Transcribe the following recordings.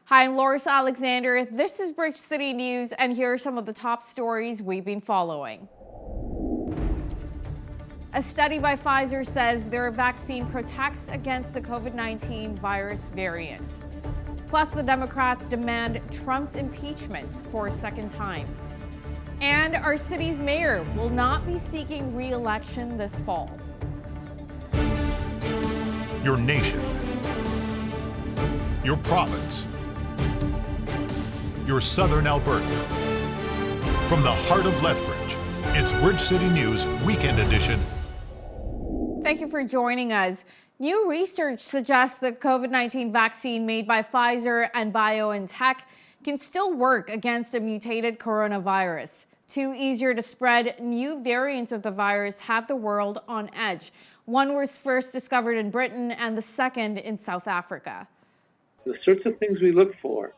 Hi, I'm Loris Alexander. This is Bridge City News, and here are some of the top stories we've been following. A study by Pfizer says their vaccine protects against the COVID-19 virus variant. Plus, the Democrats demand Trump's impeachment for a second time. And our city's mayor will not be seeking re-election this fall. Your nation, your province, your southern Alberta. From the heart of Lethbridge, it's Bridge City News Weekend Edition. Thank you for joining us. New research suggests the COVID-19 vaccine made by Pfizer and BioNTech can still work against a mutated coronavirus. Two easier to spread new variants of the virus have the world on edge. One was first discovered in Britain and the second in South Africa. The sorts of things we look for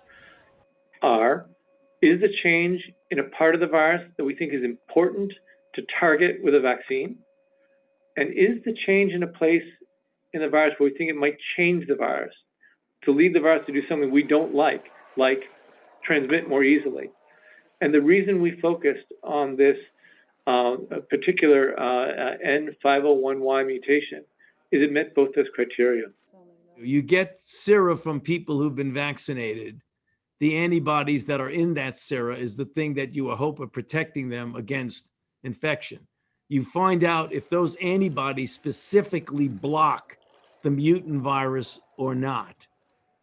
is the change in a part of the virus that we think is important to target with a vaccine? And is the change in a place in the virus where we think it might change the virus, to lead the virus to do something we don't like transmit more easily? And the reason we focused on this particular N501Y mutation is it met both those criteria. You get sera from people who've been vaccinated. The antibodies that are in that sera is the thing that you hope of protecting them against infection. You find out if those antibodies specifically block the mutant virus or not.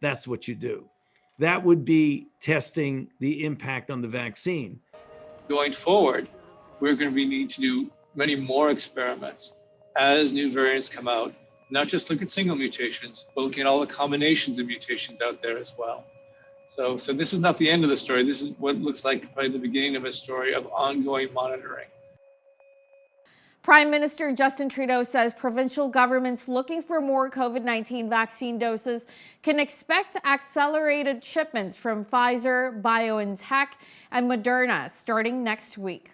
That's what you do. That would be testing the impact on the vaccine. Going forward, we're going to need to do many more experiments as new variants come out, not just look at single mutations, but looking at all the combinations of mutations out there as well. So this is not the end of the story. This is what looks like probably the beginning of a story of ongoing monitoring. Prime Minister Justin Trudeau says provincial governments looking for more COVID-19 vaccine doses can expect accelerated shipments from Pfizer, BioNTech, and Moderna starting next week.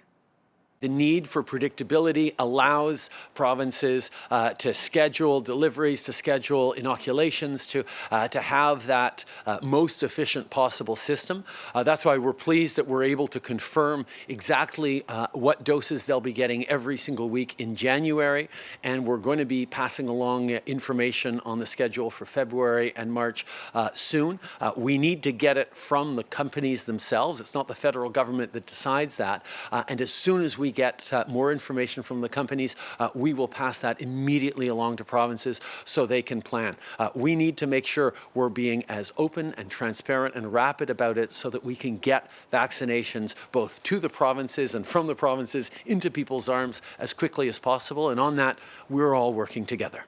The need for predictability allows provinces to schedule deliveries, to schedule inoculations, to have that most efficient possible system. That's why we're pleased that we're able to confirm exactly what doses they'll be getting every single week in January. And we're going to be passing along information on the schedule for February and March soon. We need to get it from the companies themselves. It's not the federal government that decides that. And as soon as we get more information from the companies, we will pass that immediately along to provinces so they can plan. We need to make sure we're being as open and transparent and rapid about it so that we can get vaccinations both to the provinces and from the provinces into people's arms as quickly as possible. And on that, we're all working together.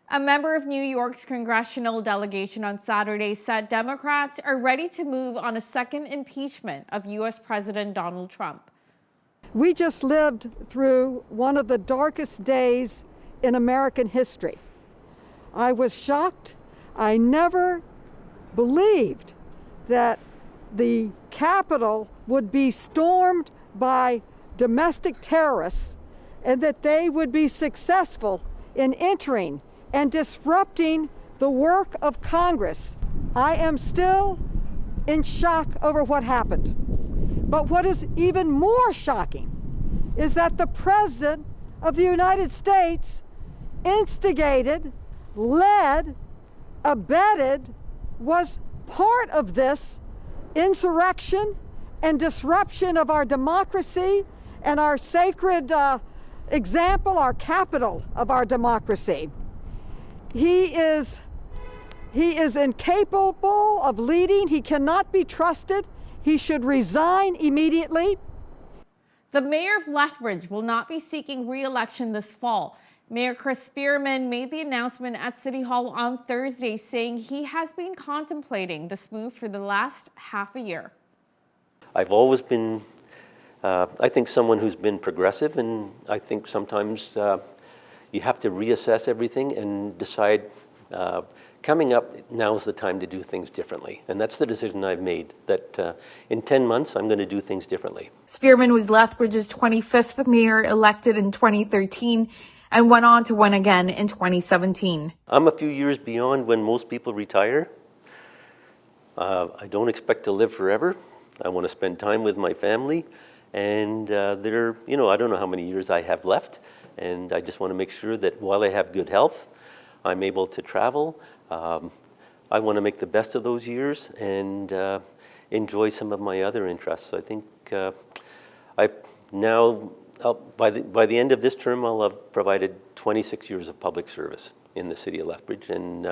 A member of New York's congressional delegation on Saturday said Democrats are ready to move on a second impeachment of U.S. President Donald Trump. We just lived through one of the darkest days in American history. I was shocked. I never believed that the Capitol would be stormed by domestic terrorists and that they would be successful in entering and disrupting the work of Congress. I am still in shock over what happened. But what is even more shocking is that the President of the United States instigated, led, abetted, was part of this insurrection and disruption of our democracy and our sacred example, our capital of our democracy. He is incapable of leading. He cannot be trusted. He should resign immediately. The mayor of Lethbridge will not be seeking re-election this fall. Mayor Chris Spearman made the announcement at City Hall on Thursday, saying he has been contemplating this move for the last half a year. I've always been, I think, someone who's been progressive, and I think sometimes you have to reassess everything and decide coming up, now's the time to do things differently. And that's the decision I've made, that in 10 months, I'm going to do things differently. Spearman was Lethbridge's 25th mayor, elected in 2013, and went on to win again in 2017. I'm a few years beyond when most people retire. I don't expect to live forever. I want to spend time with my family, and I don't know how many years I have left, and I just want to make sure that while I have good health, I'm able to travel. I want to make the best of those years and enjoy some of my other interests. I think by the end of this term, I'll have provided 26 years of public service in the city of Lethbridge, and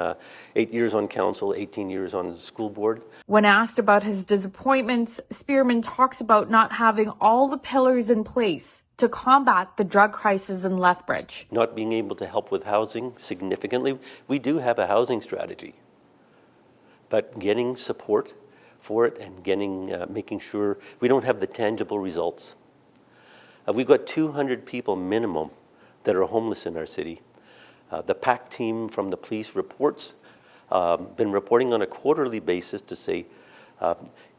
8 years on council, 18 years on the school board. When asked about his disappointments, Spearman talks about not having all the pillars in place to combat the drug crisis in Lethbridge. Not being able to help with housing significantly. We do have a housing strategy, but getting support for it and making sure we don't have the tangible results. We've got 200 people minimum that are homeless in our city. The PAC team from the police reports, been reporting on a quarterly basis to say,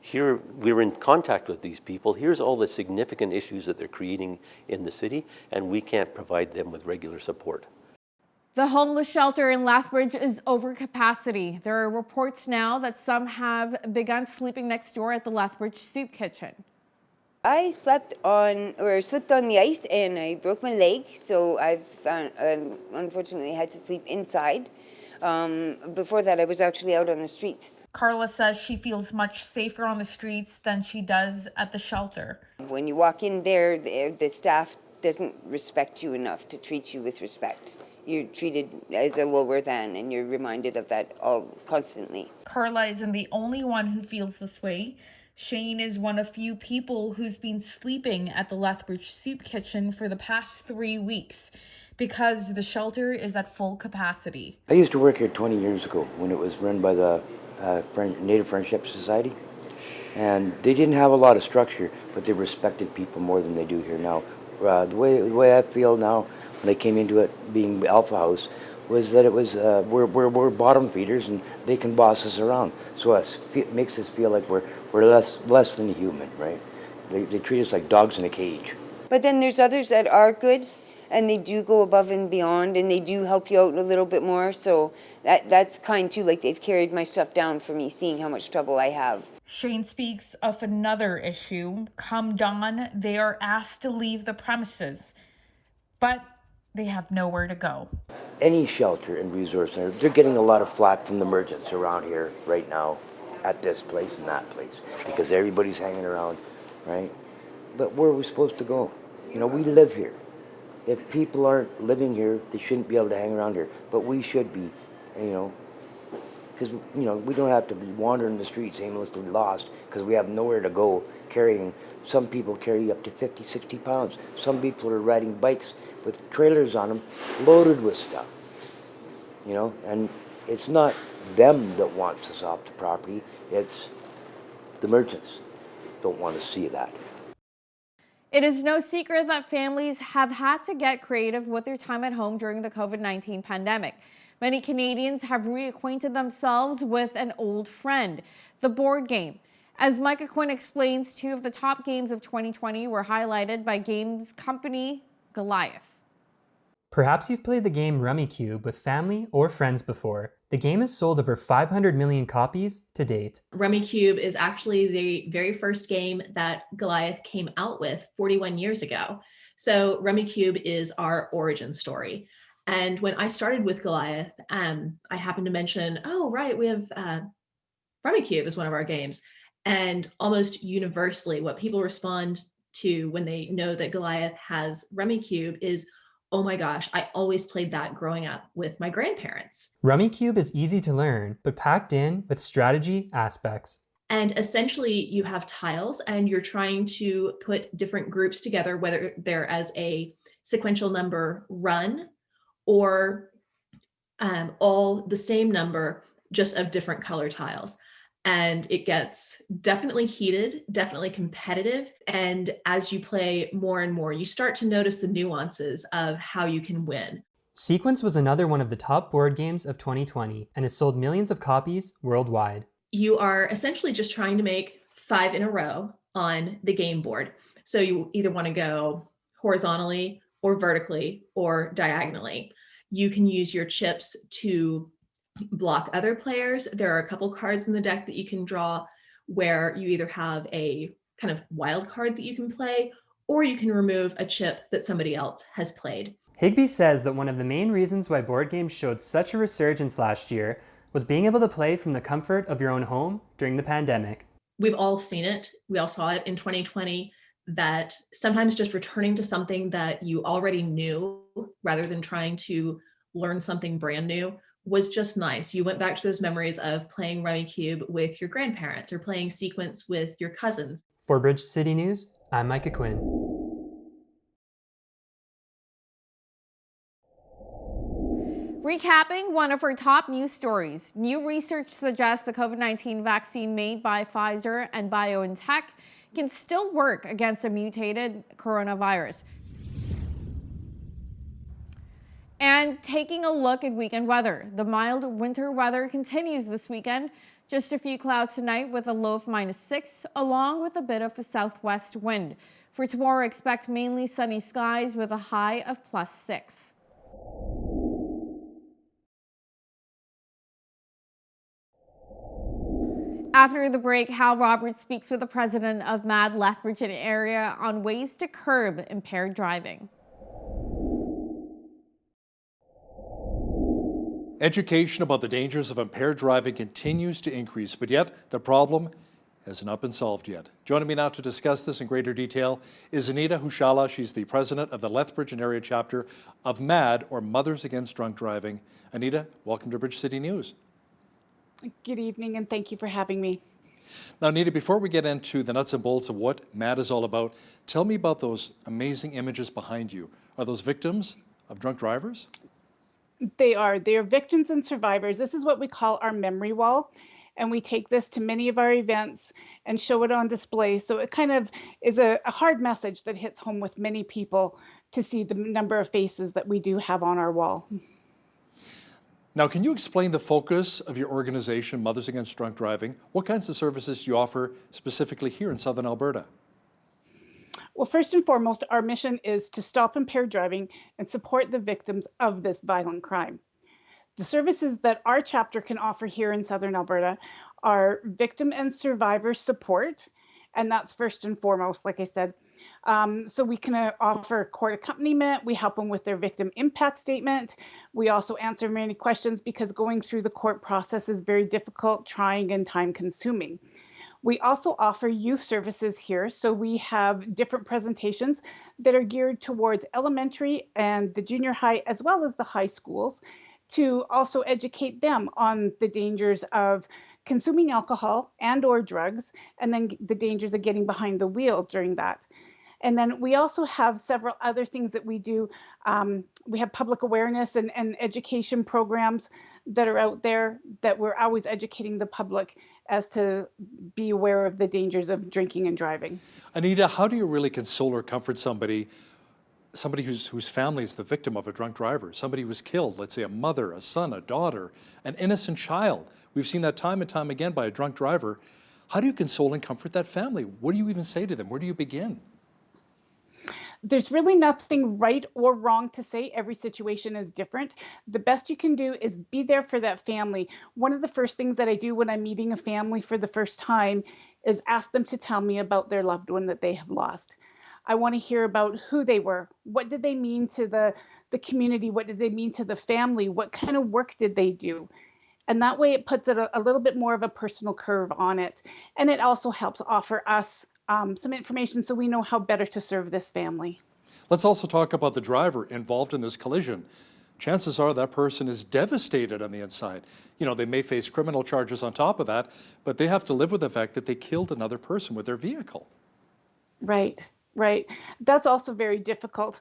here we're in contact with these people, here's all the significant issues that they're creating in the city, and we can't provide them with regular support. The homeless shelter in Lethbridge is over capacity. There are reports now that some have begun sleeping next door at the Lethbridge soup kitchen. I slipped on the ice and I broke my leg, so I've unfortunately had to sleep inside. Before that, I was actually out on the streets. Carla says she feels much safer on the streets than she does at the shelter. When you walk in there, the staff doesn't respect you enough to treat you with respect. You're treated as a lower than, and you're reminded of that constantly. Carla isn't the only one who feels this way. Shane is one of few people who's been sleeping at the Lethbridge soup kitchen for the past 3 weeks because the shelter is at full capacity. I used to work here 20 years ago when it was run by the Native Friendship Society, and they didn't have a lot of structure, but they respected people more than they do here now. The way I feel now when I came into it being Alpha House was that it was we're bottom feeders and they can boss us around. So it makes us feel like we're less than human, right? They treat us like dogs in a cage. But then there's others that are good, and they do go above and beyond, and they do help you out a little bit more. So that's kind too. Like, they've carried my stuff down for me, seeing how much trouble I have. Shane speaks of another issue. Come dawn, they are asked to leave the premises, but they have nowhere to go. Any shelter and resource center, they're getting a lot of flack from the merchants around here right now at this place and that place because everybody's hanging around, right? But where are we supposed to go? You know, we live here. If people aren't living here, they shouldn't be able to hang around here. But we should be, because, we don't have to be wandering the streets aimlessly lost because we have nowhere to go carrying. Some people carry up to 50, 60 pounds. Some people are riding bikes with trailers on them loaded with stuff, and it's not them that wants us off the property, it's the merchants don't want to see that. It is no secret that families have had to get creative with their time at home during the COVID-19 pandemic. Many Canadians have reacquainted themselves with an old friend, the board game. As Micah Quinn explains, 2 of the top games of 2020 were highlighted by games company Goliath. Perhaps you've played the game Rummikub with family or friends before. The game has sold over 500 million copies to date. Rummikub is actually the very first game that Goliath came out with 41 years ago. So Rummikub is our origin story. And when I started with Goliath, I happened to mention, oh, right, we have Rummikub is one of our games. And almost universally, what people respond to when they know that Goliath has Rummikub is, oh my gosh, I always played that growing up with my grandparents. Rummikub is easy to learn, but packed in with strategy aspects. And essentially you have tiles and you're trying to put different groups together, whether they're as a sequential number run or all the same number, just of different color tiles. And it gets definitely heated, definitely competitive. And as you play more and more, you start to notice the nuances of how you can win. Sequence was another one of the top board games of 2020 and has sold millions of copies worldwide. You are essentially just trying to make 5 in a row on the game board. So you either want to go horizontally or vertically or diagonally. You can use your chips to block other players. There are a couple cards in the deck that you can draw where you either have a kind of wild card that you can play, or you can remove a chip that somebody else has played. Higby says that one of the main reasons why board games showed such a resurgence last year was being able to play from the comfort of your own home during the pandemic. We've all seen it. We all saw it in 2020, that sometimes just returning to something that you already knew rather than trying to learn something brand new was just nice. You went back to those memories of playing Rummikub with your grandparents or playing Sequence with your cousins. For Bridge City News, I'm Micah Quinn. Recapping one of our top news stories, new research suggests the COVID-19 vaccine made by Pfizer and BioNTech can still work against a mutated coronavirus. And taking a look at weekend weather, the mild winter weather continues this weekend. Just a few clouds tonight with a low of -6, along with a bit of a southwest wind. For tomorrow, expect mainly sunny skies with a high of +6. After the break, Hal Roberts speaks with the president of MAD Lethbridge area on ways to curb impaired driving. Education about the dangers of impaired driving continues to increase, but yet the problem has not been solved yet. Joining me now to discuss this in greater detail is Anita Hushala. She's the president of the Lethbridge area chapter of MAD, or Mothers Against Drunk Driving. Anita, welcome to Bridge City News. Good evening, and thank you for having me. Now, Anita, before we get into the nuts and bolts of what MAD is all about, tell me about those amazing images behind you. Are those victims of drunk drivers? They are victims and survivors. This is what we call our memory wall, and we take this to many of our events and show it on display. So it kind of is a hard message that hits home with many people to see the number of faces that we do have on our wall. Now, can you explain the focus of your organization, Mothers Against Drunk Driving? What kinds of services do you offer specifically here in Southern Alberta? Well, first and foremost, our mission is to stop impaired driving and support the victims of this violent crime. The services that our chapter can offer here in Southern Alberta are victim and survivor support, and that's first and foremost, like I said. So we can offer court accompaniment. We help them with their victim impact statement. We also answer many questions because going through the court process is very difficult, trying, and time consuming. We also offer youth services here. So we have different presentations that are geared towards elementary and the junior high, as well as the high schools, to also educate them on the dangers of consuming alcohol and or drugs, and then the dangers of getting behind the wheel during that. And then we also have several other things that we do. We have public awareness and education programs that are out there that we're always educating the public as to be aware of the dangers of drinking and driving. Anita, how do you really console or comfort somebody whose family is the victim of a drunk driver, somebody who was killed, let's say a mother, a son, a daughter, an innocent child? We've seen that time and time again by a drunk driver. How do you console and comfort that family? What do you even say to them? Where do you begin? There's really nothing right or wrong to say. Every situation is different. The best you can do is be there for that family. One of the first things that I do when I'm meeting a family for the first time is ask them to tell me about their loved one that they have lost. I want to hear about who they were. What did they mean to the community? What did they mean to the family? What kind of work did they do? And that way it puts it a little bit more of a personal curve on it. And it also helps offer us some information so we know how better to serve this family. Let's also talk about the driver involved in this collision. Chances are that person is devastated on the inside. You know, they may face criminal charges on top of that, but they have to live with the fact that they killed another person with their vehicle. Right. That's also very difficult.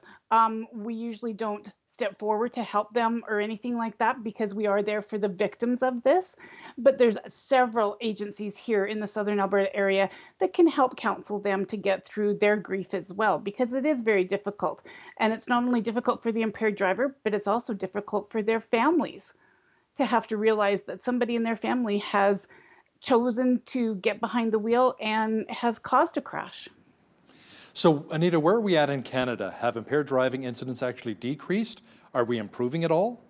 We usually don't step forward to help them or anything like that because we are there for the victims of this. But there's several agencies here in the Southern Alberta area that can help counsel them to get through their grief as well, because it is very difficult. And it's not only difficult for the impaired driver, but it's also difficult for their families to have to realize that somebody in their family has chosen to get behind the wheel and has caused a crash. So, Anita, where are we at in Canada? Have impaired driving incidents actually decreased? Are we improving at all?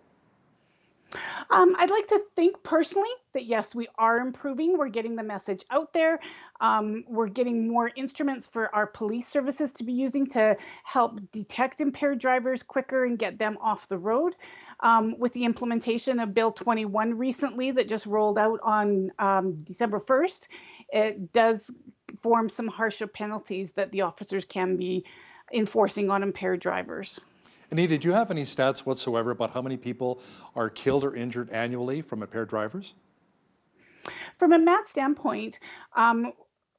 I'd like to think personally that yes, we are improving. We're getting the message out there. We're getting more instruments for our police services to be using to help detect impaired drivers quicker and get them off the road. With the implementation of Bill 21 recently that just rolled out on December 1st, it does form some harsher penalties that the officers can be enforcing on impaired drivers. Anita, do you have any stats whatsoever about how many people are killed or injured annually from impaired drivers? From a math standpoint,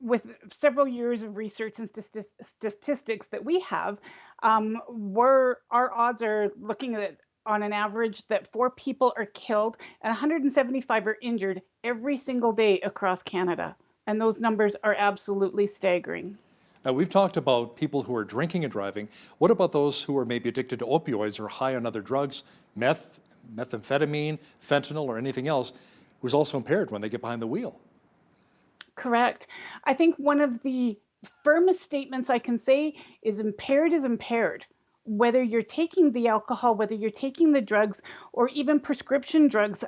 with several years of research and statistics that we have, our odds are looking at on an average that 4 people are killed and 175 are injured every single day across Canada. And those numbers are absolutely staggering. Now, we've talked about people who are drinking and driving. What about those who are maybe addicted to opioids or high on other drugs, methamphetamine, fentanyl, or anything else, who's also impaired when they get behind the wheel? Correct. I think one of the firmest statements I can say is impaired. Whether you're taking the alcohol, whether you're taking the drugs, or even prescription drugs,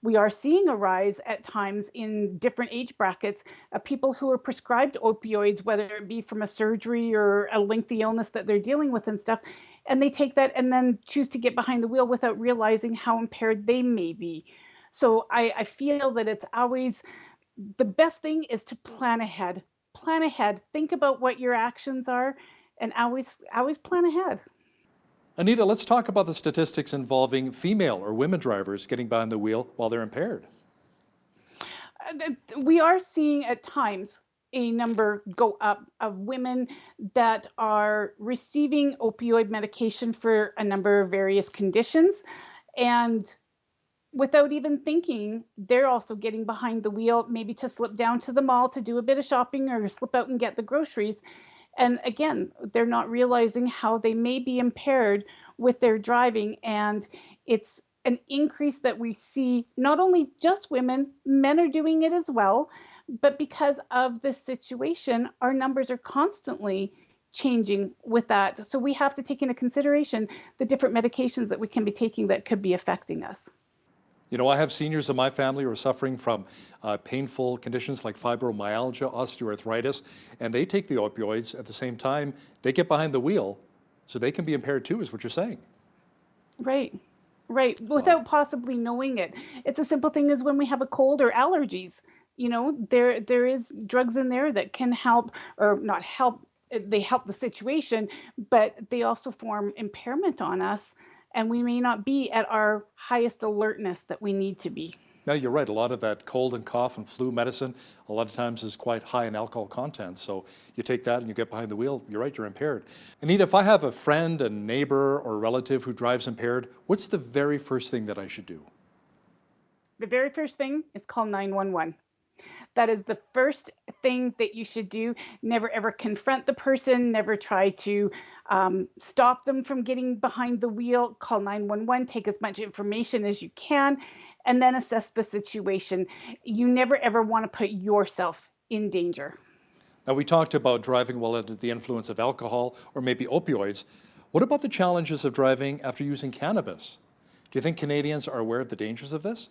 we are seeing a rise at times in different age brackets of people who are prescribed opioids, whether it be from a surgery or a lengthy illness that they're dealing with and stuff, and they take that and then choose to get behind the wheel without realizing how impaired they may be. So I feel that it's always the best thing is to plan ahead. Plan ahead. Think about what your actions are, and always plan ahead. Anita, let's talk about the statistics involving female or women drivers getting behind the wheel while they're impaired. We are seeing at times a number go up of women that are receiving opioid medication for a number of various conditions, and without even thinking, they're also getting behind the wheel, maybe to slip down to the mall to do a bit of shopping or slip out and get the groceries. And again, they're not realizing how they may be impaired with their driving. And it's an increase that we see not only just women, men are doing it as well. But because of this situation, our numbers are constantly changing with that. So we have to take into consideration the different medications that we can be taking that could be affecting us. You know, I have seniors in my family who are suffering from painful conditions like fibromyalgia, osteoarthritis, and they take the opioids at the same time. They get behind the wheel, so they can be impaired too, is what you're saying. Right, without possibly knowing it. It's a simple thing as when we have a cold or allergies. You know, there is drugs in there that can help or not help. They help the situation, but they also form impairment on us. And we may not be at our highest alertness that we need to be. No, you're right. A lot of that cold and cough and flu medicine, a lot of times is quite high in alcohol content. So you take that and you get behind the wheel, you're right, you're impaired. Anita, if I have a friend, a neighbor, or relative who drives impaired, what's the very first thing that I should do? The very first thing is call 911. That is the first thing that you should do. Never ever confront the person, never try to stop them from getting behind the wheel. Call 911, take as much information as you can, and then assess the situation. You never ever want to put yourself in danger. Now, we talked about driving while under the influence of alcohol or maybe opioids. What about the challenges of driving after using cannabis? Do you think Canadians are aware of the dangers of this?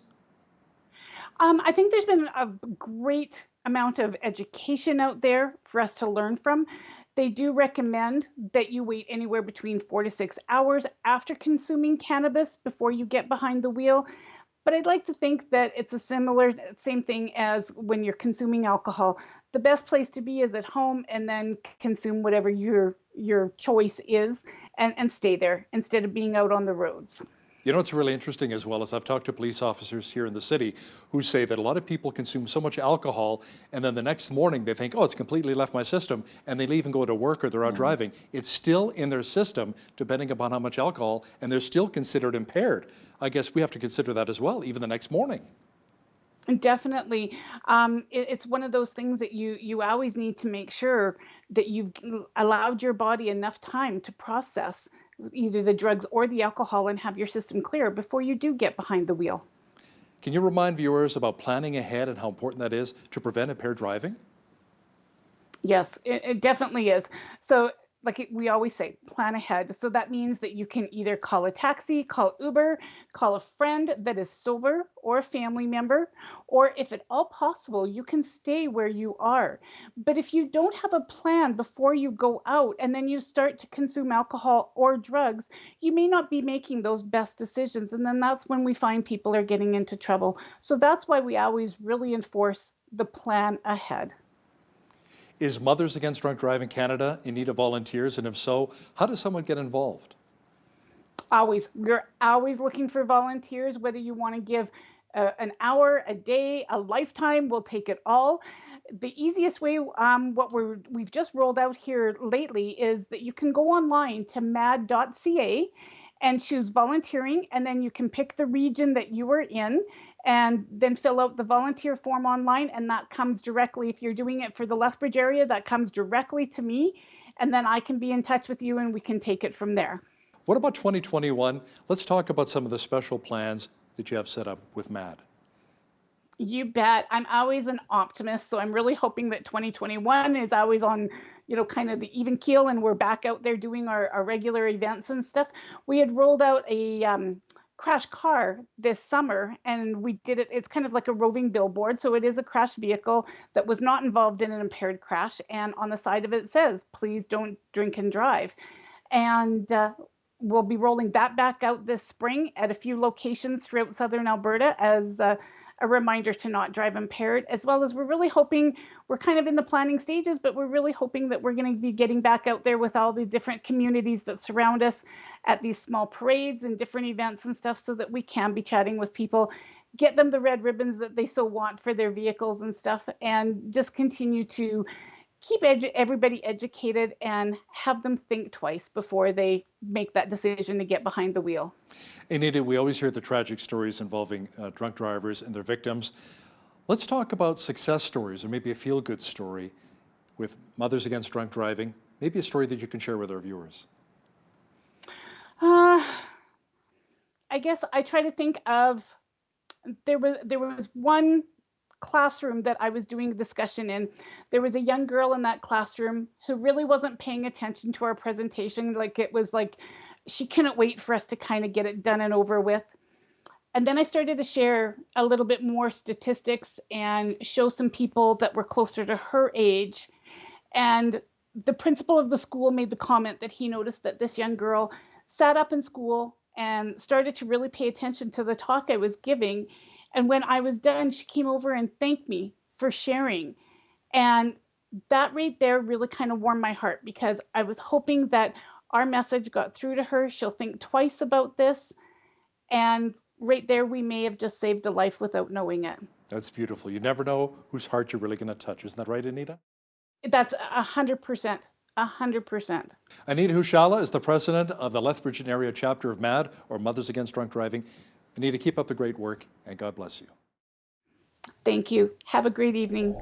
I think there's been a great amount of education out there for us to learn from. They do recommend that you wait anywhere between 4 to 6 hours after consuming cannabis before you get behind the wheel. But I'd like to think that it's a same thing as when you're consuming alcohol. The best place to be is at home and then consume whatever your choice is and stay there instead of being out on the roads. You know, what's really interesting as well is I've talked to police officers here in the city who say that a lot of people consume so much alcohol and then the next morning they think, oh, it's completely left my system, and they leave and go to work or they're out driving. It's still in their system depending upon how much alcohol, and they're still considered impaired. I guess we have to consider that as well, even the next morning. Definitely. It's one of those things that you always need to make sure that you've allowed your body enough time to process either the drugs or the alcohol and have your system clear before you do get behind the wheel. Can you remind viewers about planning ahead and how important that is to prevent impaired driving? Yes, it definitely is. So we always say, plan ahead. So that means that you can either call a taxi, call Uber, call a friend that is sober or a family member, or if at all possible, you can stay where you are. But if you don't have a plan before you go out and then you start to consume alcohol or drugs, you may not be making those best decisions. And then that's when we find people are getting into trouble. So that's why we always really enforce the plan ahead. Is Mothers Against Drunk Driving Canada in need of volunteers? And if so, how does someone get involved? Always. We're always looking for volunteers, whether you want to give an hour, a day, a lifetime, we'll take it all. The easiest way, what we've just rolled out here lately, is that you can go online to mad.ca and choose volunteering, and then you can pick the region that you are in and then fill out the volunteer form online, and that comes directly, if you're doing it for the Lethbridge area, that comes directly to me, and then I can be in touch with you and we can take it from there. What about 2021? Let's talk about some of the special plans that you have set up with MAD. You bet. I'm always an optimist, so I'm really hoping that 2021 is always on, kind of the even keel, and we're back out there doing our regular events and stuff. We had rolled out a crash car this summer, and we did it. It's kind of like a roving billboard, so it is a crash vehicle that was not involved in an impaired crash, and on the side of it says, "Please don't drink and drive." And we'll be rolling that back out this spring at a few locations throughout southern Alberta as a reminder to not drive impaired, as well as we're really hoping, we're kind of in the planning stages, but we're really hoping that we're going to be getting back out there with all the different communities that surround us at these small parades and different events and stuff, so that we can be chatting with people, get them the red ribbons that they so want for their vehicles and stuff, and just continue to keep everybody educated and have them think twice before they make that decision to get behind the wheel. Anita, we always hear the tragic stories involving drunk drivers and their victims. Let's talk about success stories, or maybe a feel-good story with Mothers Against Drunk Driving, maybe a story that you can share with our viewers. I guess I try to think of, there was one classroom that I was doing a discussion in. There was a young girl in that classroom who really wasn't paying attention to our presentation. It was like she couldn't wait for us to kind of get it done and over with. And then I started to share a little bit more statistics and show some people that were closer to her age. And the principal of the school made the comment that he noticed that this young girl sat up in school and started to really pay attention to the talk I was giving. And when I was done, she came over and thanked me for sharing. And that right there really kind of warmed my heart, because I was hoping that our message got through to her. She'll think twice about this. And right there, we may have just saved a life without knowing it. That's beautiful. You never know whose heart you're really going to touch. Isn't that right, Anita? That's 100%. 100%. Anita Hushala is the president of the Lethbridge and area chapter of MAD, or Mothers Against Drunk Driving. Anita, keep up the great work, and God bless you. Thank you. Have a great evening.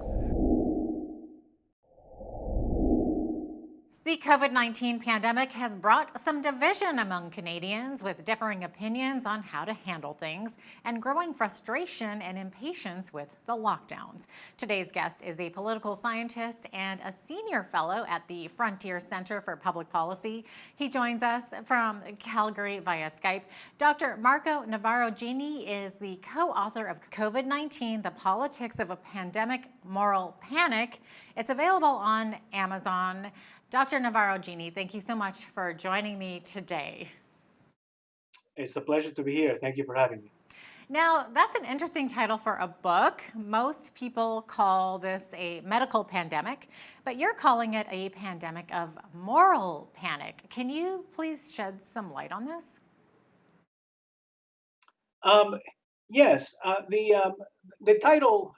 The COVID-19 pandemic has brought some division among Canadians, with differing opinions on how to handle things and growing frustration and impatience with the lockdowns. Today's guest is a political scientist and a senior fellow at the Frontier Centre for Public Policy. He joins us from Calgary via Skype. Dr. Marco Navarro-Gini is the co-author of COVID-19, The Politics of a Pandemic, Moral Panic. It's available on Amazon. Dr. Navarro-Gini, thank you so much for joining me today. It's a pleasure to be here. Thank you for having me. Now, that's an interesting title for a book. Most people call this a medical pandemic, but you're calling it a pandemic of moral panic. Can you please shed some light on this? Yes, the title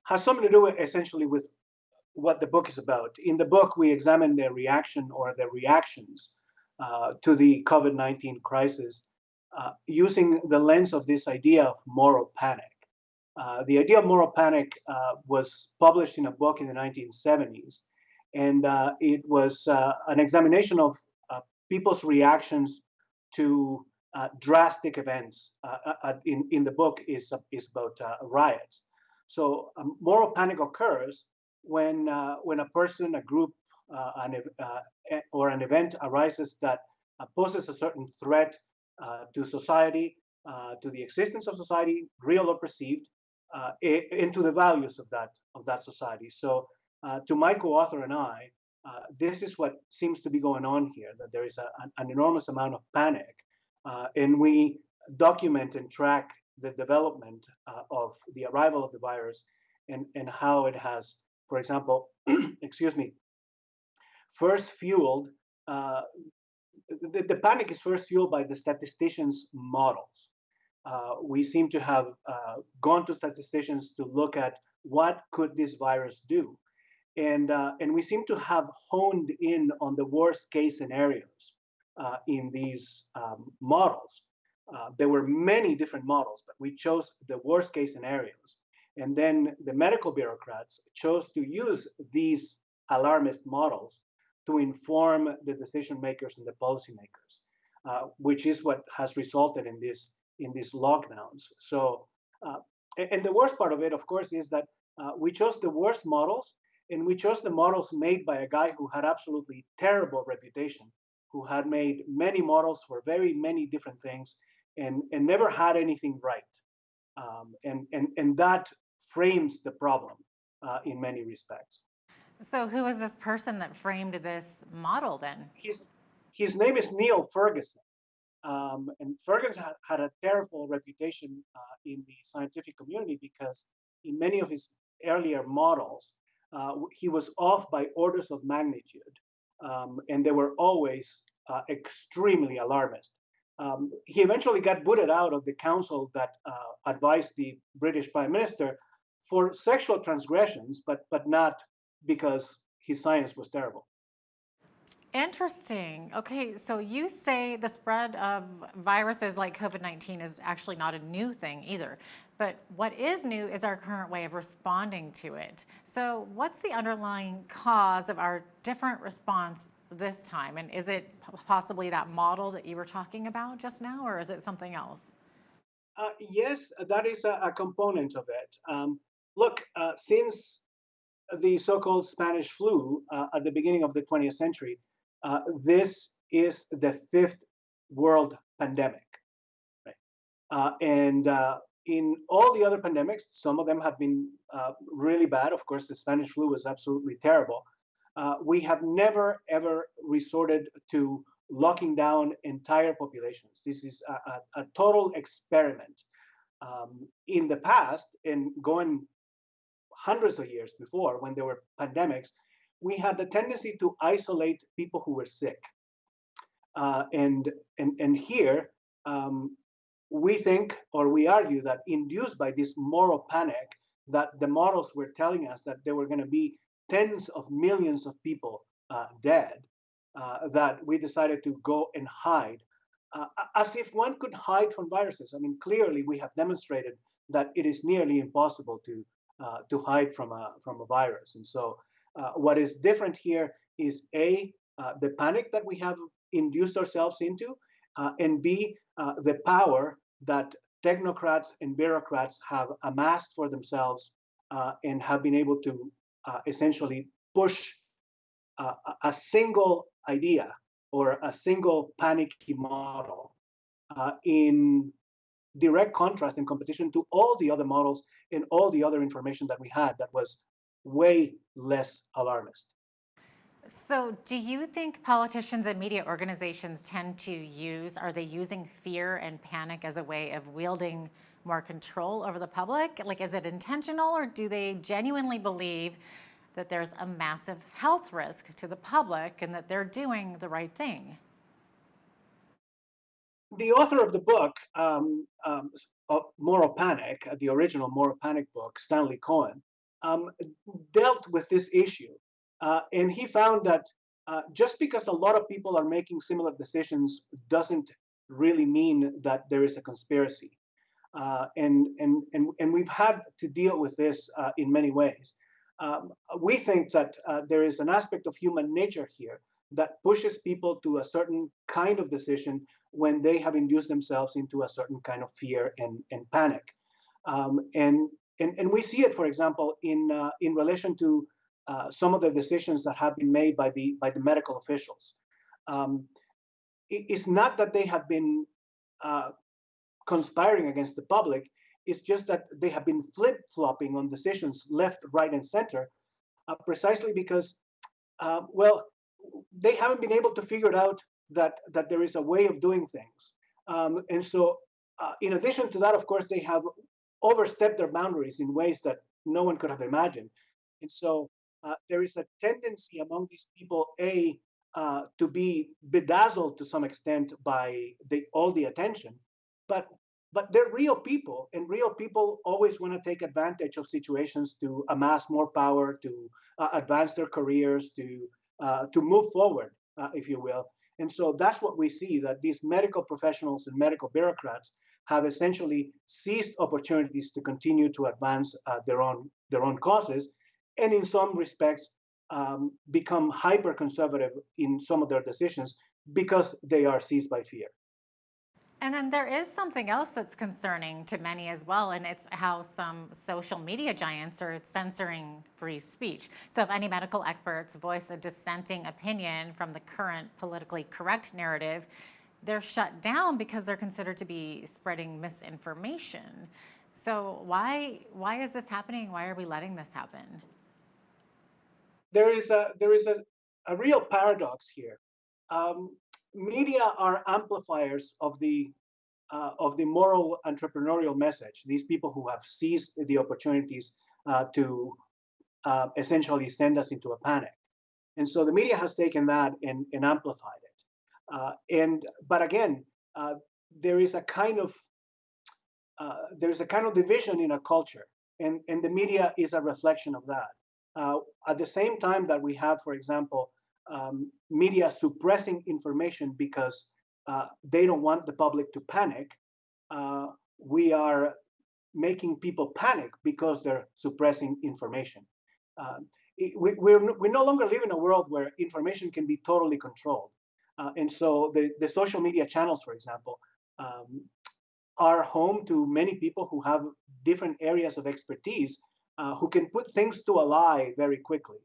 has something to do essentially with what the book is about. In the book, we examine the reaction or the reactions to the COVID-19 crisis using the lens of this idea of moral panic. The idea of moral panic was published in a book in the 1970s, and it was an examination of people's reactions to drastic events. In the book is about riots. So moral panic occurs when a person, a group, or an event arises that poses a certain threat to society, to the existence of society, real or perceived, into the values of that society. So, to my co-author and I, this is what seems to be going on here. That there is an enormous amount of panic, and we document and track the development of the arrival of the virus and how it has, for example, excuse me, first fueled. The panic is first fueled by the statisticians' models. We seem to have gone to statisticians to look at what could this virus do, and we seem to have honed in on the worst case scenarios in these models. There were many different models, but we chose the worst case scenarios, and then the medical bureaucrats chose to use these alarmist models to inform the decision makers and the policymakers, which is what has resulted in these lockdowns. So, and the worst part of it, of course, is that we chose the worst models, and we chose the models made by a guy who had absolutely terrible reputation, who had made many models for very many different things, and never had anything right. And that frames the problem in many respects. So who is this person that framed this model then? His name is Neil Ferguson. And Ferguson had a terrible reputation in the scientific community because in many of his earlier models, he was off by orders of magnitude, and they were always extremely alarmist. He eventually got booted out of the council that advised the British Prime Minister for sexual transgressions, but not because his science was terrible. Interesting. Okay, so you say the spread of viruses like COVID-19 is actually not a new thing either. But what is new is our current way of responding to it. So what's the underlying cause of our different response this time? And is it possibly that model that you were talking about just now, or is it something else? Yes, that is a component of it. Look, since the so-called Spanish flu at the beginning of the 20th century, this is the fifth world pandemic. Right? And in all the other pandemics, some of them have been really bad. Of course, the Spanish flu was absolutely terrible. We have never, ever resorted to locking down entire populations. This is a total experiment. In the past, and going hundreds of years before, when there were pandemics, we had the tendency to isolate people who were sick. And here, we think, or we argue, that induced by this moral panic, that the models were telling us that there were going to be tens of millions of people dead, that we decided to go and hide, as if one could hide from viruses. I mean, clearly we have demonstrated that it is nearly impossible to hide from a virus. And so what is different here is A, the panic that we have induced ourselves into, and B, the power that technocrats and bureaucrats have amassed for themselves and have been able to essentially push a single idea or a single panicky model in direct contrast and competition to all the other models and all the other information that we had that was way less alarmist. So do you think politicians and media organizations are they using fear and panic as a way of wielding more control over the public? Like, is it intentional, or do they genuinely believe that there's a massive health risk to the public and that they're doing the right thing? The author of the book, Moral Panic, the original Moral Panic book, Stanley Cohen, dealt with this issue. And he found that just because a lot of people are making similar decisions doesn't really mean that there is a conspiracy. And we've had to deal with this in many ways. We think that there is an aspect of human nature here that pushes people to a certain kind of decision when they have induced themselves into a certain kind of fear and panic. And we see it, for example, in relation to some of the decisions that have been made by the medical officials. It's not that they have been conspiring against the public. It's just that they have been flip-flopping on decisions left, right, and center, precisely because, well, they haven't been able to figure it out that there is a way of doing things. And so, in addition to that, of course, they have overstepped their boundaries in ways that no one could have imagined. And so there is a tendency among these people, to be bedazzled to some extent by all the attention, but they're real people, and real people always want to take advantage of situations to amass more power, to advance their careers, to move forward, if you will. And so that's what we see, that these medical professionals and medical bureaucrats have essentially seized opportunities to continue to advance their own causes, and in some respects become hyper conservative in some of their decisions because they are seized by fear. And then there is something else that's concerning to many as well, and it's how some social media giants are censoring free speech. So if any medical experts voice a dissenting opinion from the current politically correct narrative, they're shut down because they're considered to be spreading misinformation. So why is this happening? Why are we letting this happen? There is a real paradox here. Media are amplifiers of the moral entrepreneurial message. These people who have seized the opportunities to essentially send us into a panic, and so the media has taken that and amplified it. But again, there is a kind of division in a culture, and the media is a reflection of that. At the same time that we have, for example, media suppressing information because they don't want the public to panic, we are making people panic because they're suppressing information. We no longer live in a world where information can be totally controlled. And so the social media channels, for example, are home to many people who have different areas of expertise, who can put things to a lie very quickly,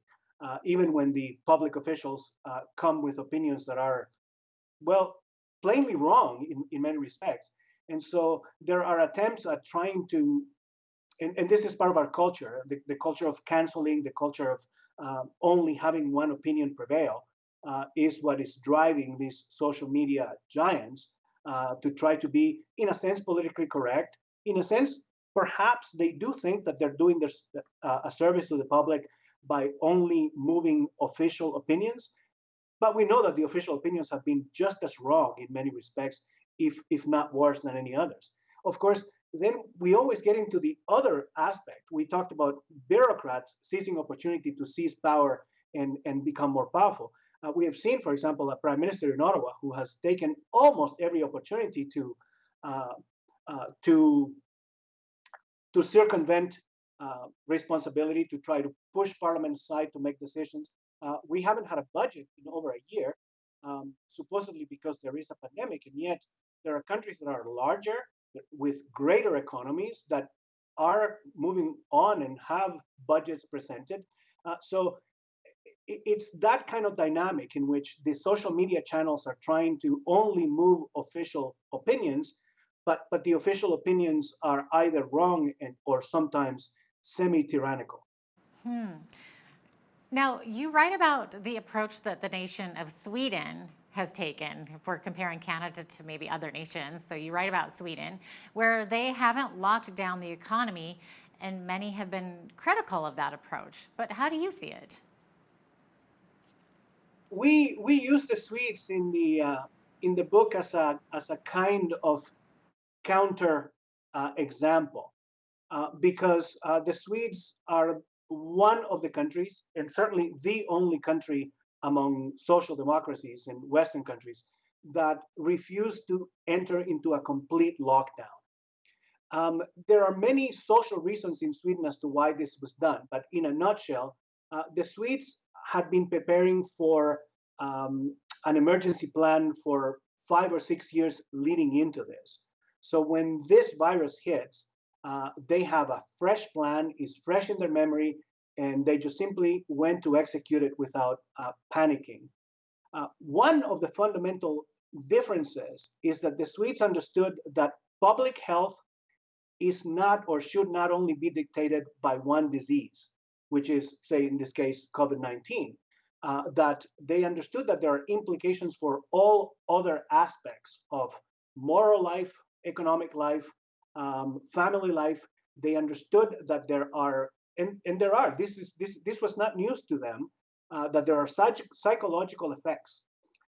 even when the public officials come with opinions that are, well, plainly wrong in many respects. And so there are attempts at trying to, and this is part of our culture, the culture of canceling, the culture of only having one opinion prevail, is what is driving these social media giants to try to be, in a sense, politically correct. In a sense, perhaps they do think that they're doing a service to the public by only moving official opinions. But we know that the official opinions have been just as wrong in many respects, if not worse than any others. Of course, then we always get into the other aspect. We talked about bureaucrats seizing opportunity to seize power and become more powerful. We have seen, for example, a prime minister in Ottawa who has taken almost every opportunity to circumvent responsibility, to try to push Parliament aside to make decisions. We haven't had a budget in over a year, supposedly because there is a pandemic, and yet there are countries that are larger, with greater economies, that are moving on and have budgets presented. So it's that kind of dynamic in which the social media channels are trying to only move official opinions, but the official opinions are either wrong or sometimes semi-tyrannical. Now, you write about the approach that the nation of Sweden has taken, if we're comparing Canada to maybe other nations. So you write about Sweden, where they haven't locked down the economy, and many have been critical of that approach. But how do you see it? We use the Swedes in the book as a kind of counter example, because the Swedes are one of the countries, and certainly the only country among social democracies in Western countries, that refused to enter into a complete lockdown. There are many social reasons in Sweden as to why this was done, but in a nutshell, the Swedes had been preparing for an emergency plan for 5 or 6 years leading into this. So when this virus hits, they have a fresh plan, is fresh in their memory, and they just simply went to execute it without panicking. One of the fundamental differences is that the Swedes understood that public health is not or should not only be dictated by one disease, which is, say, in this case, COVID-19, that they understood that there are implications for all other aspects of moral life, economic life, family life. They understood that there are, and there are, this was not news to them, that there are such psychological effects,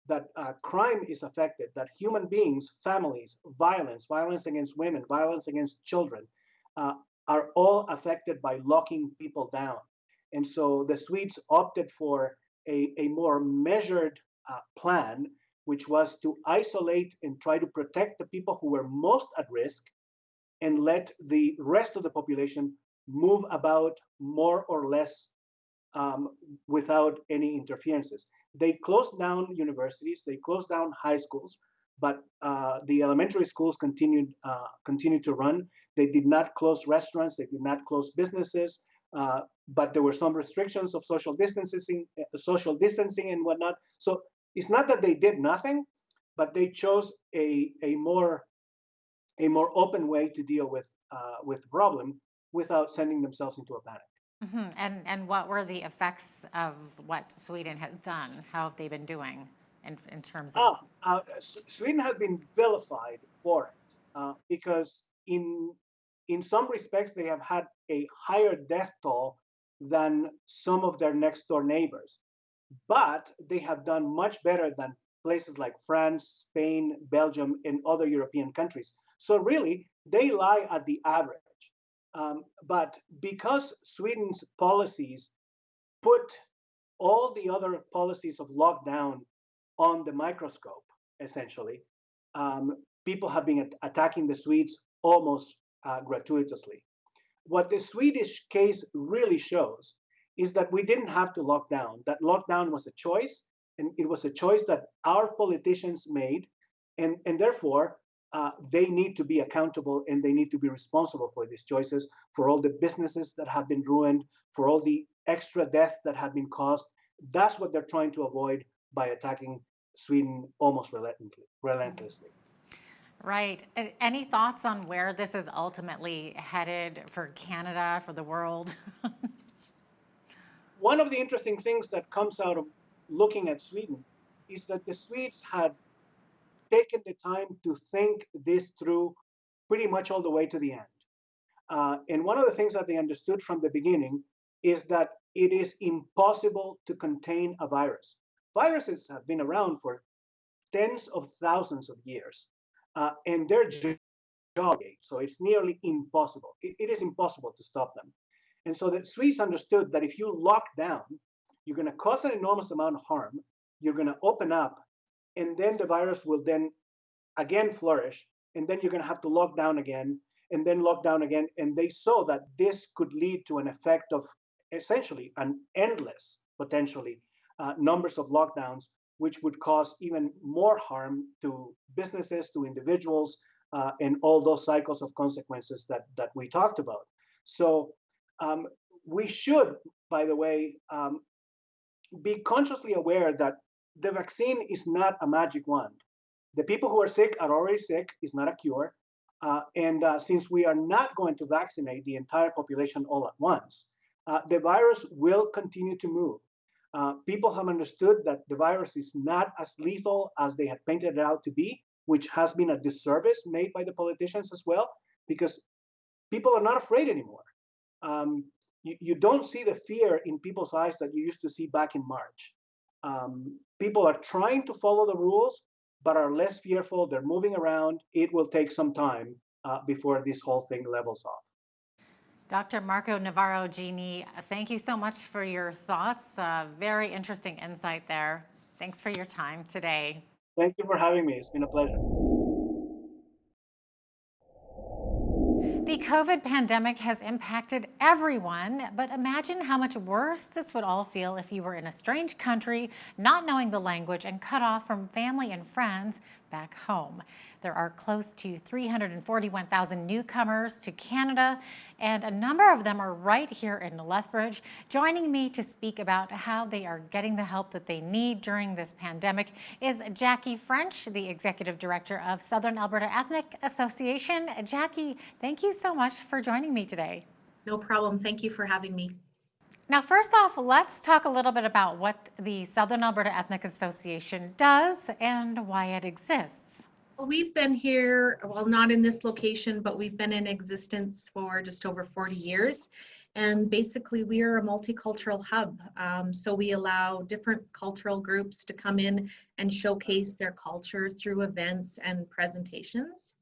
that crime is affected, that human beings, families, violence against women, violence against children, are all affected by locking people down. And so the Swedes opted for a more measured plan, which was to isolate and try to protect the people who were most at risk and let the rest of the population move about more or less without any interferences. They closed down universities, they closed down high schools, but the elementary schools continued to run. They did not close restaurants, they did not close businesses, but there were some restrictions of social distancing and whatnot. So it's not that they did nothing, but they chose a more open way to deal with the problem without sending themselves into a panic. Mm-hmm. And what were the effects of what Sweden has done? How have they been doing in terms of? Sweden has been vilified for it because in some respects they have had a higher death toll than some of their next door neighbors, but they have done much better than places like France, Spain, Belgium, and other European countries. So really, they lie at the average. But because Sweden's policies put all the other policies of lockdown on the microscope, essentially, people have been attacking the Swedes almost gratuitously. What the Swedish case really shows is that we didn't have to lock down, that lockdown was a choice, and it was a choice that our politicians made, and therefore, they need to be accountable and they need to be responsible for these choices, for all the businesses that have been ruined, for all the extra death that have been caused. That's what they're trying to avoid by attacking Sweden almost relentlessly. Right. Any thoughts on where this is ultimately headed for Canada, for the world? One of the interesting things that comes out of looking at Sweden is that the Swedes had taken the time to think this through pretty much all the way to the end. And one of the things that they understood from the beginning is that it is impossible to contain a virus. Viruses have been around for tens of thousands of years, and they're job, so it's nearly impossible. It is impossible to stop them. And so the Swedes understood that if you lock down, you're going to cause an enormous amount of harm, you're going to open up, and then the virus will then again flourish, and then you're going to have to lock down again, and then lock down again. And they saw that this could lead to an effect of essentially an endless, potentially, numbers of lockdowns, which would cause even more harm to businesses, to individuals, and all those cycles of consequences that we talked about. So we should, by the way, be consciously aware that the vaccine is not a magic wand. The people who are sick are already sick. It's not a cure. And since we are not going to vaccinate the entire population all at once, the virus will continue to move. People have understood that the virus is not as lethal as they had painted it out to be, which has been a disservice made by the politicians as well, because people are not afraid anymore. You don't see the fear in people's eyes that you used to see back in March. People are trying to follow the rules, but are less fearful. They're moving around. It will take some time before this whole thing levels off. Dr. Marco Navarro-Gini, thank you so much for your thoughts. Very interesting insight there. Thanks for your time today. Thank you for having me. It's been a pleasure. The COVID pandemic has impacted everyone, but imagine how much worse this would all feel if you were in a strange country, not knowing the language and cut off from family and friends back home. There are close to 341,000 newcomers to Canada, and a number of them are right here in Lethbridge. Joining me to speak about how they are getting the help that they need during this pandemic is Jackie French, the Executive Director of Southern Alberta Ethnic Association. Jackie, thank you so much for joining me today. No problem. Thank you for having me. Now, first off, let's talk a little bit about what the Southern Alberta Ethnic Association does and why it exists. Well, we've been here, well, not in this location, but we've been in existence for just over 40 years. And basically, we are a multicultural hub. So we allow different cultural groups to come in and showcase their culture through events and presentations.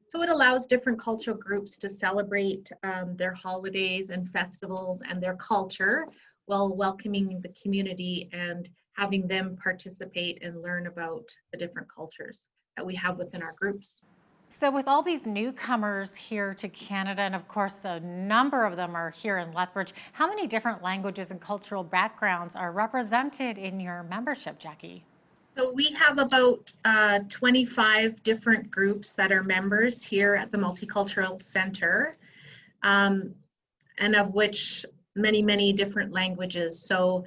So it allows different cultural groups to celebrate their holidays and festivals and their culture while welcoming the community and having them participate and learn about the different cultures that we have within our groups. So with all these newcomers here to Canada, and of course a number of them are here in Lethbridge, how many different languages and cultural backgrounds are represented in your membership, Jackie? So we have about 25 different groups that are members here at the Multicultural Center, and of which many different languages. So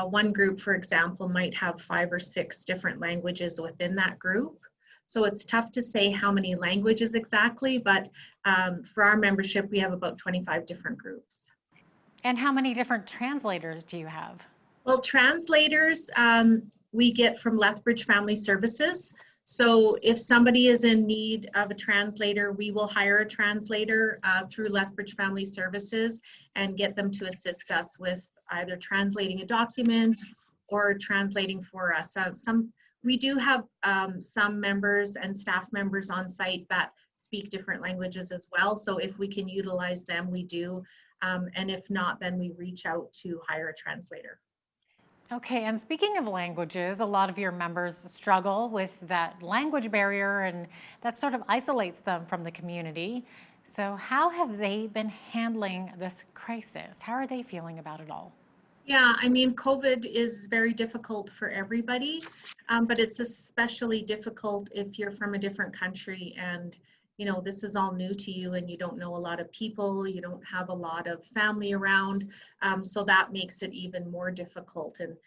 one group, for example, might have 5 or 6 different languages within that group. So it's tough to say how many languages exactly, but for our membership, we have about 25 different groups. And how many different translators do you have? Well, translators, we get from Lethbridge Family Services. So if somebody is in need of a translator, we will hire a translator through Lethbridge Family Services and get them to assist us with either translating a document or translating for us. We do have some members and staff members on site that speak different languages as well. So if we can utilize them, we do. And if not, then we reach out to hire a translator. Okay, and speaking of languages, a lot of your members struggle with that language barrier, and that sort of isolates them from the community. So how have they been handling this crisis? How are they feeling about it all? Yeah, I mean, COVID is very difficult for everybody, but it's especially difficult if you're from a different country and you know, this is all new to you and you don't know a lot of people, you don't have a lot of family around. So that makes it even more difficult. And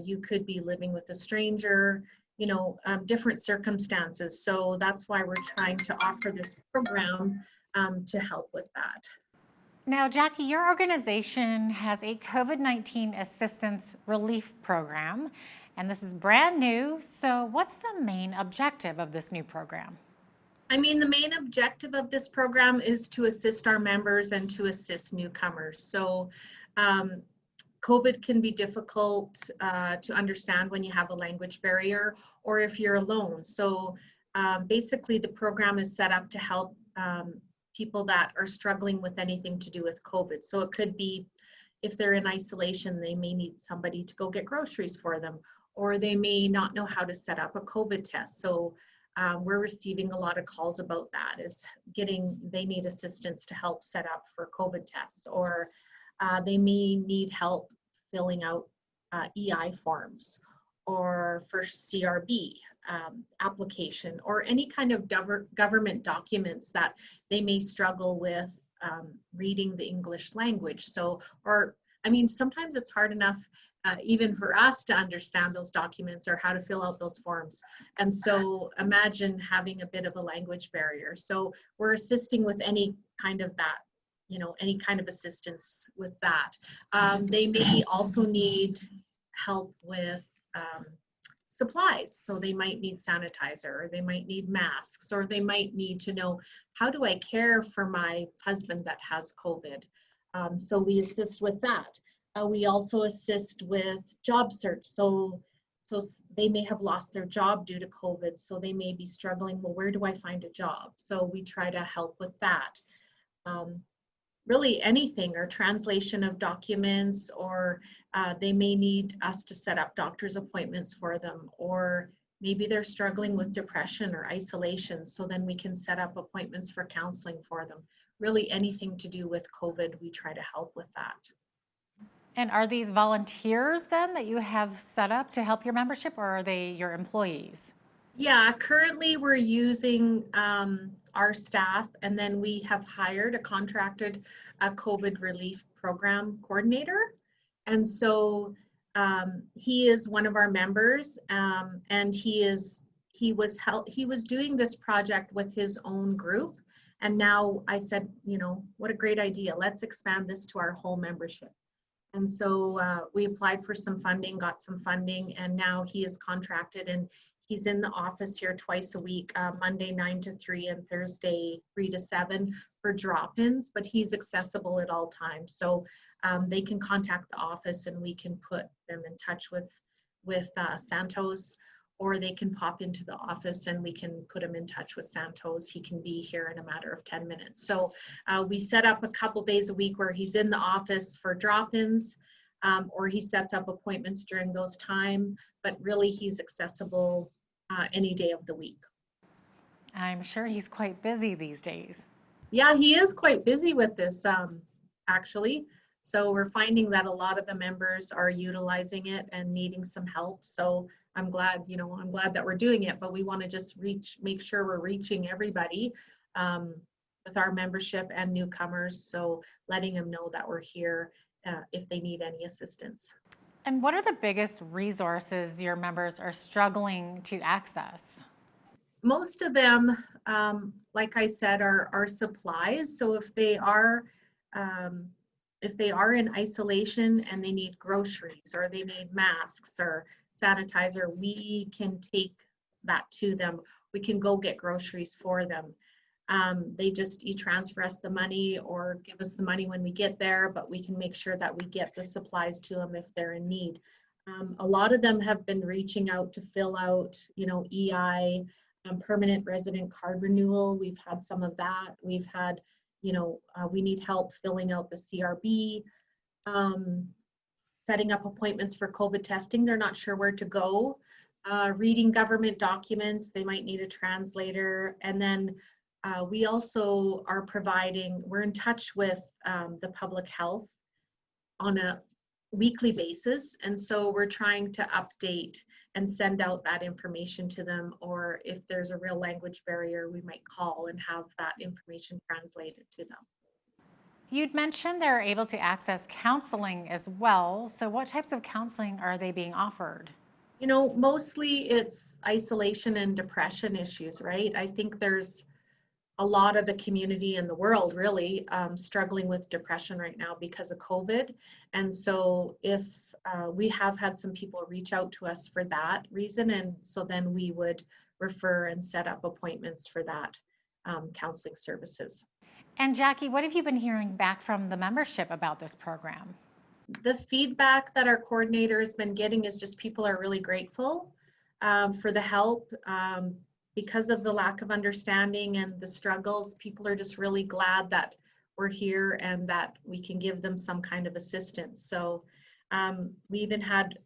you could be living with a stranger, you know, different circumstances. So that's why we're trying to offer this program to help with that. Now, Jackie, your organization has a COVID-19 assistance relief program, and this is brand new. So what's the main objective of this new program? I mean, the main objective of this program is to assist our members and to assist newcomers. So COVID can be difficult to understand when you have a language barrier or if you're alone. So basically the program is set up to help people that are struggling with anything to do with COVID. So it could be if they're in isolation, they may need somebody to go get groceries for them, or they may not know how to set up a COVID test. So we're receiving a lot of calls about that, is they need assistance to help set up for COVID tests, or they may need help filling out EI forms, or for CRB application, or any kind of government documents that they may struggle with reading the English language. So, or I mean, sometimes it's hard enough even for us to understand those documents or how to fill out those forms. And so imagine having a bit of a language barrier. So we're assisting with any kind of that, you know, any kind of assistance with that. They may also need help with supplies. So they might need sanitizer, or they might need masks, or they might need to know, how do I care for my husband that has COVID? So we assist with that. We also assist with job search. So they may have lost their job due to COVID. So they may be struggling, well, where do I find a job? So we try to help with that. Really anything, or translation of documents, or they may need us to set up doctor's appointments for them, or maybe they're struggling with depression or isolation. So then we can set up appointments for counseling for them. Really anything to do with COVID, we try to help with that. And are these volunteers then that you have set up to help your membership, or are they your employees? Yeah, currently we're using our staff, and then we have hired a contracted COVID relief program coordinator. And so he is one of our members, and he was doing this project with his own group. And now I said, you know, what a great idea. Let's expand this to our whole membership. And so we applied for some funding, got some funding, and now he is contracted, and he's in the office here twice a week, Monday 9 to 3 and Thursday 3 to 7 for drop-ins, but he's accessible at all times. So they can contact the office and we can put them in touch with Santos, or they can pop into the office and we can put him in touch with Santos. He can be here in a matter of 10 minutes. So we set up a couple days a week where he's in the office for drop-ins, or he sets up appointments during those time, but really he's accessible any day of the week. I'm sure he's quite busy these days. Yeah, he is quite busy with this, actually. So we're finding that a lot of the members are utilizing it and needing some help. So I'm glad, you know, I'm glad that we're doing it, but we want to just make sure we're reaching everybody with our membership and newcomers. So letting them know that we're here if they need any assistance. And what are the biggest resources your members are struggling to access? Most of them, like I said, are supplies. So if they are in isolation and they need groceries or they need masks or sanitizer, we can take that to them. We can go get groceries for them. They just e-transfer us the money or give us the money when we get there, but we can make sure that we get the supplies to them if they're in need. A lot of them have been reaching out to fill out, you know, EI, permanent resident card renewal. We've had some of that. We've had, you know, we need help filling out the CRB, setting up appointments for COVID testing. They're not sure where to go. Reading government documents, they might need a translator. And then we also are we're in touch with the public health on a weekly basis. And so we're trying to update and send out that information to them, or if there's a real language barrier, we might call and have that information translated to them. You'd mentioned they're able to access counseling as well. So what types of counseling are they being offered? You know, mostly it's isolation and depression issues, right? I think there's a lot of the community in the world really struggling with depression right now because of COVID. And so if we have had some people reach out to us for that reason, and so then we would refer and set up appointments for that counseling services. And Jackie, what have you been hearing back from the membership about this program? The feedback that our coordinator has been getting is just people are really grateful for the help. Because of the lack of understanding and the struggles, people are just really glad that we're here and that we can give them some kind of assistance. So we even had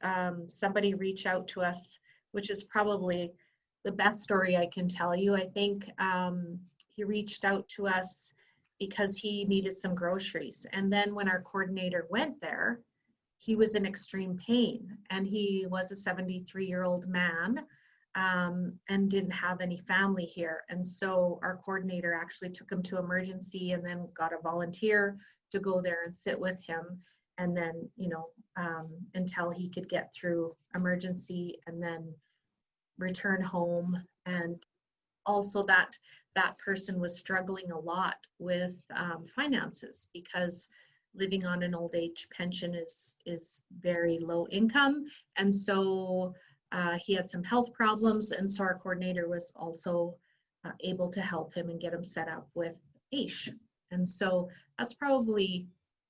somebody reach out to us, which is probably the best story I can tell you. I think he reached out to us because he needed some groceries. And then when our coordinator went there, he was in extreme pain, and he was a 73-year-old man. And didn't have any family here. And so our coordinator actually took him to emergency and then got a volunteer to go there and sit with him. And then, you know, until he could get through emergency and then return home. And also that person was struggling a lot with finances, because living on an old age pension is very low income. And so he had some health problems, and so our coordinator was also able to help him and get him set up with AISH. And so that's probably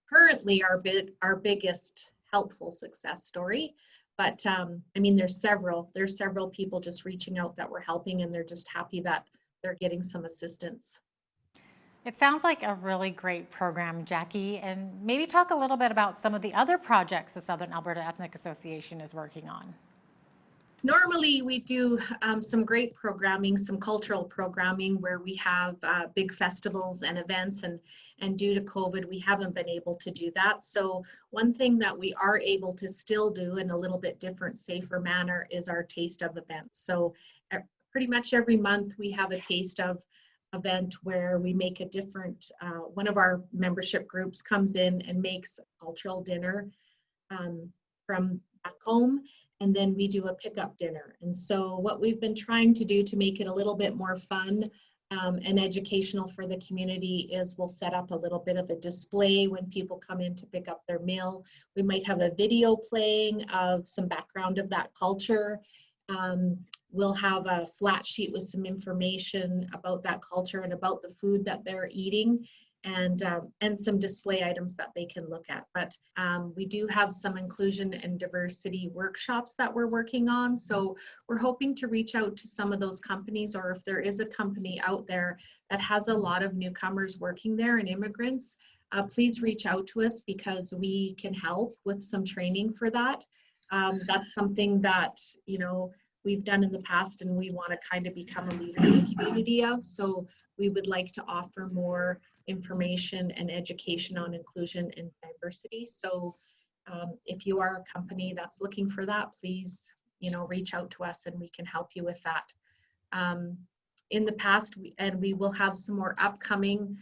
currently our biggest helpful success story. But I mean, there's several people just reaching out that we're helping, and they're just happy that they're getting some assistance. It sounds like a really great program, Jackie, and maybe talk a little bit about some of the other projects the Southern Alberta Ethnic Association is working on. Normally we do some great programming, some cultural programming where we have big festivals and events, and due to COVID, we haven't been able to do that. So one thing that we are able to still do in a little bit different, safer manner is our taste of events. So pretty much every month we have a taste of event where we make a different, one of our membership groups comes in and makes a cultural dinner from back home, and then we do a pickup dinner. And so what we've been trying to do to make it a little bit more fun and educational for the community is we'll set up a little bit of a display when people come in to pick up their meal. We might have a video playing of some background of that culture. We'll have a flat sheet with some information about that culture and about the food that they're eating, and some display items that they can look at. But we do have some inclusion and diversity workshops that we're working on. So we're hoping to reach out to some of those companies, or if there is a company out there that has a lot of newcomers working there and immigrants, please reach out to us because we can help with some training for that. That's something that, you know, we've done in the past and we want to kind of become a leader in the community of. So we would like to offer more information and education on inclusion and diversity. So if you are a company that's looking for that, please, you know, reach out to us and we can help you with that. In the past, we will have some more upcoming,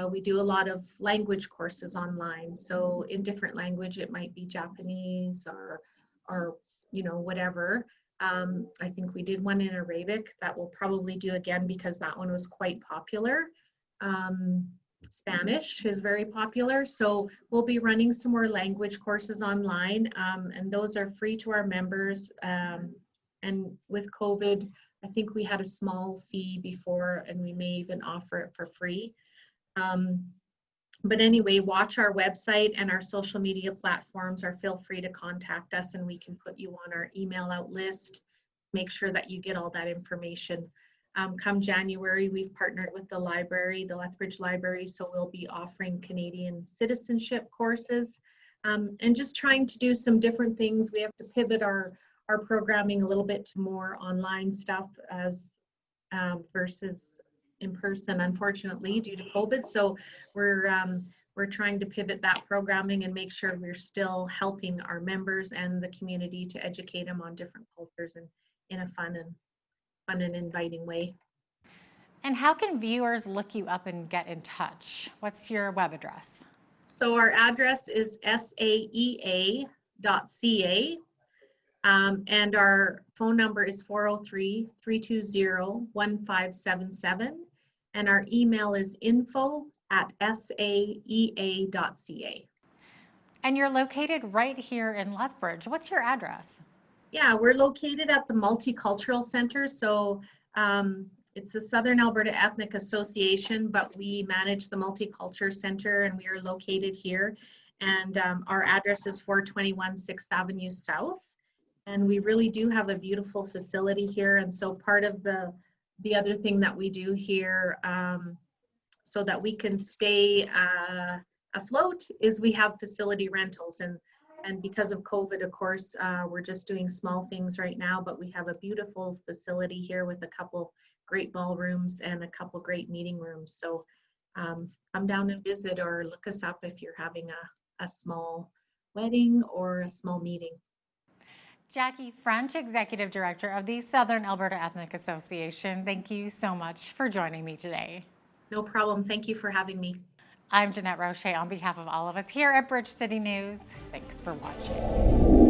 we do a lot of language courses online. So in different language, it might be Japanese or you know, whatever. I think we did one in Arabic that we'll probably do again because that one was quite popular. Spanish is very popular. So we'll be running some more language courses online, and those are free to our members. And with COVID, I think we had a small fee before, and we may even offer it for free. But anyway, watch our website and our social media platforms, or feel free to contact us and we can put you on our email out list. Make sure that you get all that information. Come January, we've partnered with the library, the Lethbridge Library, so we'll be offering Canadian citizenship courses and just trying to do some different things. We have to pivot our programming a little bit to more online stuff as versus in person, unfortunately, due to COVID. So we're trying to pivot that programming and make sure we're still helping our members and the community to educate them on different cultures and in a fun and inviting way. And how can viewers look you up and get in touch? What's your web address? So our address is saea.ca. And our phone number is 403-320-1577. And our email is info@saea.ca. And you're located right here in Lethbridge. What's your address? Yeah, we're located at the Multicultural Center. So it's the Southern Alberta Ethnic Association, but we manage the Multicultural Center and we are located here. And our address is 421 6th Avenue South. And we really do have a beautiful facility here. And so part of the other thing that we do here so that we can stay afloat is we have facility rentals. And because of COVID, of course, we're just doing small things right now, but we have a beautiful facility here with a couple great ballrooms and a couple great meeting rooms. So come down and visit or look us up if you're having a small wedding or a small meeting. Jackie French, Executive Director of the Southern Alberta Ethnic Association. Thank you so much for joining me today. No problem. Thank you for having me. I'm Jeanette Roche on behalf of all of us here at Bridge City News. Thanks for watching.